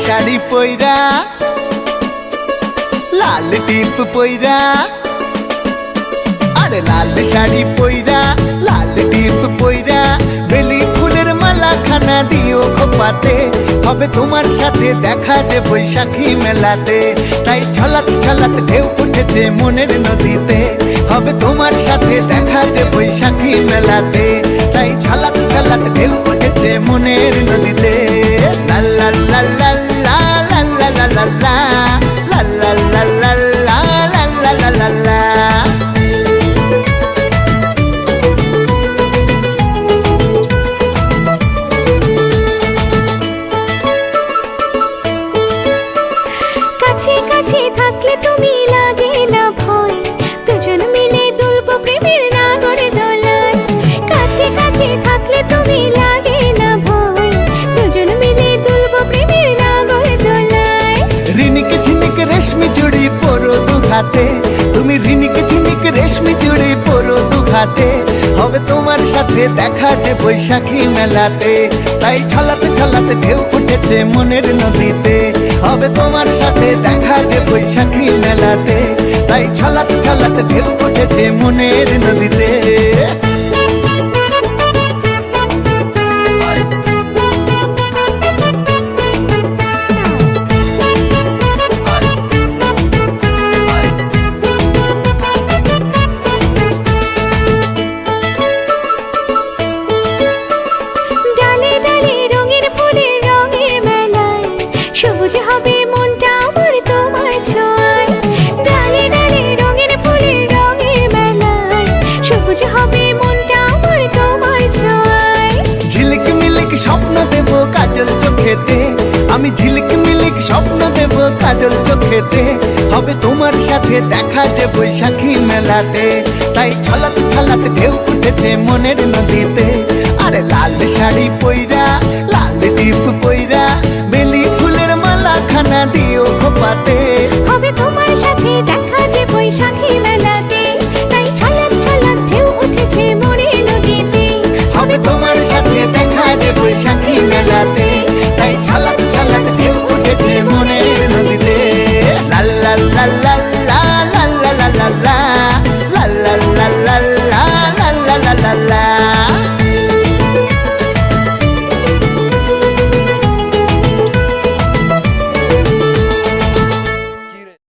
শাড়ি পইরা লাল টিপ পইরা, আরে লাল শাড়ি পইরা লাল টিপ পইরা, বেলি ফুলের মালা খানা দিও খোপাতে, হবে তোমার সাথে দেখা যে বৈশাখী মেলাতে। তাই ছলাত ছলাত ঢেউ উঠেছে মনের নদীতে, হবে তোমার সাথে দেখা যে বৈশাখী মেলাতে। তাই ছলাত ছলাত ঢেউ উঠেছে মনের নদীতে। লা লা লা লা লা লা লা লা লা লা লা লা লা লা লা লা লা লা। কাছে কাছে থাকলে তুমি লাগে না ভয়, দুজন মিলে দুলবো প্রেমের নাগরে দোলায়। কাছে কাছে থাকলে তুমি লাগে না ভয়, দুজন মিলে দুলবো প্রেমের নাগরে দোলায়। রিনিক ঝিনিক রেশমি চুড়ি পরো দু হাতে, তুমি রিনিক ঝিনিক রেশমি চুড়ি পরো দু হাতে, হবে তোমার সাথে দেখা যে বৈশাখী মেলাতে। তাই ছলাতে ছলাতে ঢেউ উঠেছে মনের নদীতে, হবে তোমার সাথে দেখা যে বৈশাখী মেলাতে। তাই ছলাতে ছলাতে ঢেউ উঠেছে মনের নদীতে। ডালে ডালে রঙের ফুলের রঙের মেলায়, সবুজ হবে মনটা আমার তোমার ছোঁয়ায়। ডালে ডালে রঙের ফুলের রঙের মেলায়, সবুজ হবে মনটা আমার তোমার ছোঁয়ায়। ঝিলিক মিলিক স্বপ্ন দেব কাজল চোখেতে, আমি ঝিলিক মিলিক স্বপ্ন দেব কাজল চোখেতে, হবে তোমার সাথে দেখা যে বৈশাখী মেলাতে। তাই ছলাতে ছলাতে ঢেউ উঠেছে মনের নদীতে। আরে লাল শাড়ি পইরা লাল টিপ পইরা, বেলি ফুলের মালা খানা দিও খোপাতে,